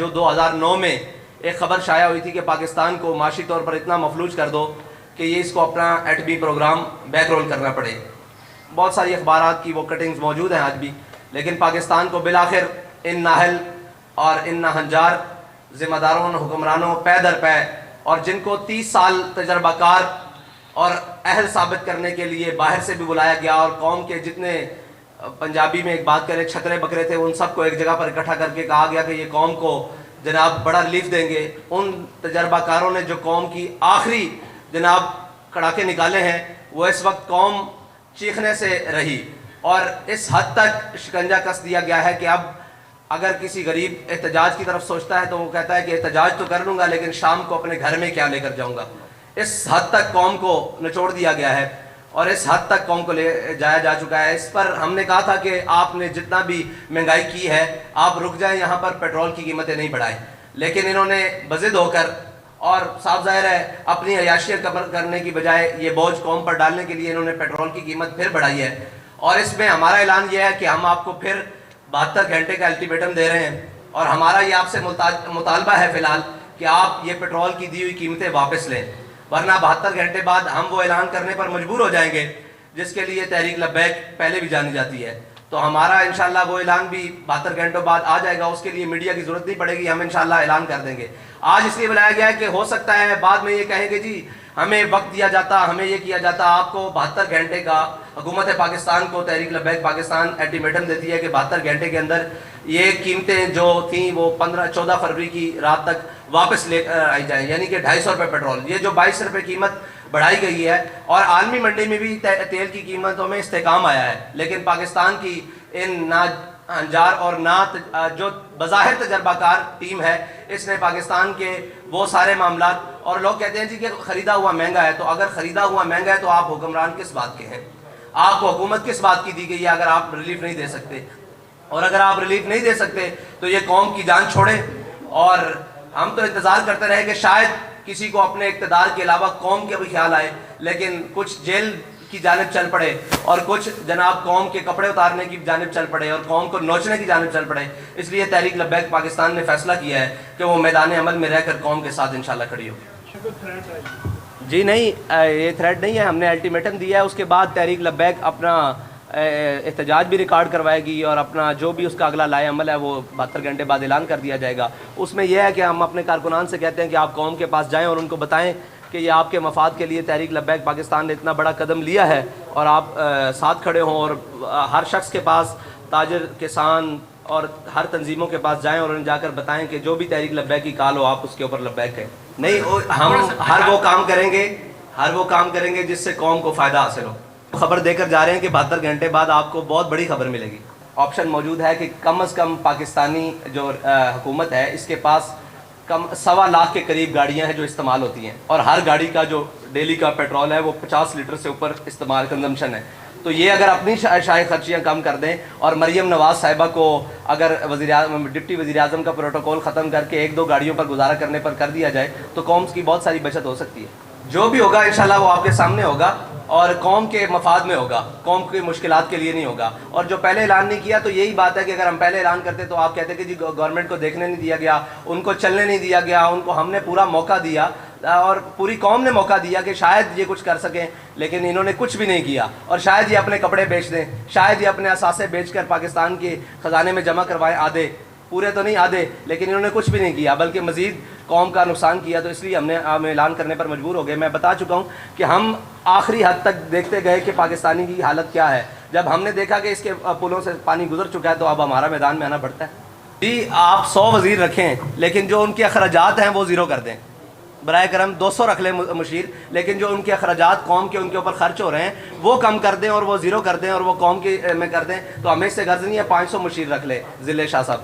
جو 2009 میں ایک خبر شائع ہوئی تھی کہ پاکستان کو معاشی طور پر اتنا مفلوج کر دو کہ یہ اس کو اپنا ایٹمی پروگرام بیک رول کرنا پڑے. بہت ساری اخبارات کی وہ کٹنگز موجود ہیں آج بھی. لیکن پاکستان کو بالآخر ان نااہل اور ان ناہنجار ذمہ داروں حکمرانوں پے در پے اور جن کو 30 سال تجربہ کار اور اہل ثابت کرنے کے لیے باہر سے بھی بلایا گیا اور قوم کے جتنے پنجابی میں ایک بات کرے چھترے بکرے تھے ان سب کو ایک جگہ پر اکٹھا کر کے کہا گیا کہ یہ قوم کو جناب بڑا ریلیف دیں گے. ان تجربہ کاروں نے جو قوم کی آخری جناب کڑاکے نکالے ہیں وہ اس وقت قوم چیخنے سے رہی اور اس حد تک شکنجہ کس دیا گیا ہے کہ اب اگر کسی غریب احتجاج کی طرف سوچتا ہے تو وہ کہتا ہے کہ احتجاج تو کر لوں گا لیکن شام کو اپنے گھر میں کیا لے کر جاؤں گا. اس حد تک قوم کو نچوڑ دیا گیا ہے اور اس حد تک قوم کو لے جایا جا چکا ہے. اس پر ہم نے کہا تھا کہ آپ نے جتنا بھی مہنگائی کی ہے آپ رک جائیں, یہاں پر پیٹرول کی قیمتیں نہیں بڑھائیں. لیکن انہوں نے بضد ہو کر اور صاف ظاہر ہے اپنی عیاشیت کم کرنے کی بجائے یہ بوجھ قوم پر ڈالنے کے لیے انہوں نے پیٹرول کی قیمت پھر بڑھائی ہے. اور اس میں ہمارا اعلان یہ ہے کہ ہم آپ کو پھر 72 گھنٹے کا الٹیمیٹم دے رہے ہیں اور ہمارا یہ آپ سے مطالبہ ہے فی الحال کہ آپ یہ پیٹرول کی دی ہوئی قیمتیں واپس لیں, ورنہ 72 گھنٹے بعد ہم وہ اعلان کرنے پر مجبور ہو جائیں گے جس کے لیے تحریک لبیک پہلے بھی جانی جاتی ہے. تو ہمارا انشاءاللہ وہ اعلان بھی 72 گھنٹوں بعد آ جائے گا, اس کے لیے میڈیا کی ضرورت نہیں پڑے گی, ہم انشاءاللہ اعلان کر دیں گے. آج اس لیے بلایا گیا ہے کہ ہو سکتا ہے بعد میں یہ کہیں کہ جی ہمیں وقت دیا جاتا, ہمیں یہ کیا جاتا. آپ کو 72 گھنٹے کا حکومت پاکستان کو تحریک لبیک پاکستان الٹیمیٹم دیتی ہے کہ 72 گھنٹے کے اندر یہ قیمتیں جو تھیں وہ 14 فروری کی رات تک واپس لے آئی جائیں, یعنی کہ 250 روپے پیٹرول. یہ جو 22 روپے قیمت بڑھائی گئی ہے اور عالمی منڈی میں بھی تیل کی قیمتوں میں استحکام آیا ہے, لیکن پاکستان کی ان ناہنجار اور جو بظاہر تجربہ کار ٹیم ہے اس نے پاکستان کے وہ سارے معاملات, اور لوگ کہتے ہیں جی کہ خریدا ہوا مہنگا ہے. تو اگر خریدا ہوا مہنگا ہے تو آپ حکمران کس بات کے ہیں, آپ کو حکومت کس بات کی دی گئی ہے اگر آپ ریلیف نہیں دے سکتے؟ اور اگر آپ ریلیف نہیں دے سکتے تو یہ قوم کی جان چھوڑیں. اور ہم تو انتظار کرتے رہے کہ شاید کسی کو اپنے اقتدار کے علاوہ قوم کے بھی خیال آئے, لیکن کچھ جیل کی جانب چل پڑے اور کچھ جناب قوم کے کپڑے اتارنے کی جانب چل پڑے اور قوم کو نوچنے کی جانب چل پڑے. اس لیے تحریک لبیک پاکستان نے فیصلہ کیا ہے کہ وہ میدان عمل میں رہ کر قوم کے ساتھ انشاءاللہ کھڑی ہوگی. جی نہیں, یہ تھریٹ نہیں ہے, ہم نے الٹیمیٹم دیا ہے. اس کے بعد تحریک لبیک اپنا احتجاج بھی ریکارڈ کروائے گی اور اپنا جو بھی اس کا اگلا لائے عمل ہے وہ 72 گھنٹے بعد اعلان کر دیا جائے گا. اس میں یہ ہے کہ ہم اپنے کارکنان سے کہتے ہیں کہ آپ قوم کے پاس جائیں اور ان کو بتائیں کہ یہ آپ کے مفاد کے لیے تحریک لبیک پاکستان نے اتنا بڑا قدم لیا ہے اور آپ ساتھ کھڑے ہوں. اور ہر شخص کے پاس, تاجر, کسان اور ہر تنظیموں کے پاس جائیں اور انہیں جا کر بتائیں کہ جو بھی تحریک لبیک کی کال ہو آپ اس کے اوپر لبیک ہیں. نہیں, ہم ہر وہ کام کریں گے جس سے قوم کو فائدہ حاصل ہو. خبر دے کر جا رہے ہیں کہ 72 گھنٹے بعد آپ کو بہت بڑی خبر ملے گی. آپشن موجود ہے کہ کم از کم پاکستانی جو حکومت ہے اس کے پاس 1.25 لاکھ کے قریب گاڑیاں ہیں جو استعمال ہوتی ہیں اور ہر گاڑی کا جو ڈیلی کا پیٹرول ہے وہ 50 لیٹر سے اوپر استعمال کنزمپشن ہے. تو یہ اگر اپنی شائع خرچیاں کم کر دیں اور مریم نواز صاحبہ کو اگر ڈپٹی وزیر اعظم کا پروٹوکول ختم کر کے 1-2 گاڑیوں پر گزارا کرنے پر کر دیا جائے تو قوم کی بہت ساری بچت ہو سکتی ہے. جو بھی ہوگا انشاءاللہ وہ آپ کے سامنے ہوگا اور قوم کے مفاد میں ہوگا, قوم کی مشکلات کے لیے نہیں ہوگا. اور جو پہلے اعلان نہیں کیا تو یہی بات ہے کہ اگر ہم پہلے اعلان کرتے تو آپ کہتے کہ جی گورنمنٹ کو دیکھنے نہیں دیا گیا, ان کو چلنے نہیں دیا گیا, ان کو ہم نے پورا موقع دیا اور پوری قوم نے موقع دیا کہ شاید یہ کچھ کر سکیں, لیکن انہوں نے کچھ بھی نہیں کیا. اور شاید یہ اپنے کپڑے بیچ دیں, شاید یہ اپنے اثاثے بیچ کر پاکستان کے خزانے میں جمع کروائیں, آدھے, پورے تو نہیں آدھے, لیکن انہوں نے کچھ بھی نہیں کیا بلکہ مزید قوم کا نقصان کیا. تو اس لیے ہم اعلان کرنے پر مجبور ہو گئے. میں بتا چکا ہوں کہ ہم آخری حد تک دیکھتے گئے کہ پاکستانی کی حالت کیا ہے. جب ہم نے دیکھا کہ اس کے پلوں سے پانی گزر چکا ہے تو اب ہمارا میدان میں آنا پڑتا ہے. جی آپ 100 وزیر رکھیں لیکن جو ان کے اخراجات ہیں وہ زیرو کر دیں. برائے کرم 200 رکھ لیں مشیر, لیکن جو ان کے اخراجات قوم کے ان کے اوپر خرچ ہو رہے ہیں وہ کم کر دیں اور وہ زیرو کر دیں اور وہ قوم کے میں کر دیں. تو ہمیں اس سے غرض نہیں ہے 500 مشیر رکھ لیں. ضلع شاہ صاحب,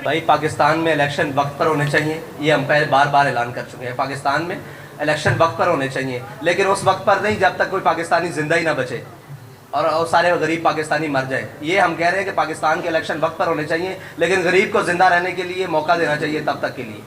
بھائی پاکستان میں الیکشن وقت پر ہونے چاہیے, یہ ہم پہلے بار اعلان کر چکے ہیں. پاکستان میں الیکشن وقت پر ہونے چاہیے, لیکن اس وقت پر نہیں جب تک کوئی پاکستانی زندہ ہی نہ بچے اور سارے غریب پاکستانی مر جائیں. یہ ہم کہہ رہے ہیں کہ پاکستان کے الیکشن وقت پر ہونے چاہیے, لیکن غریب کو زندہ رہنے کے لیے موقع دینا چاہیے تب تک کے لیے.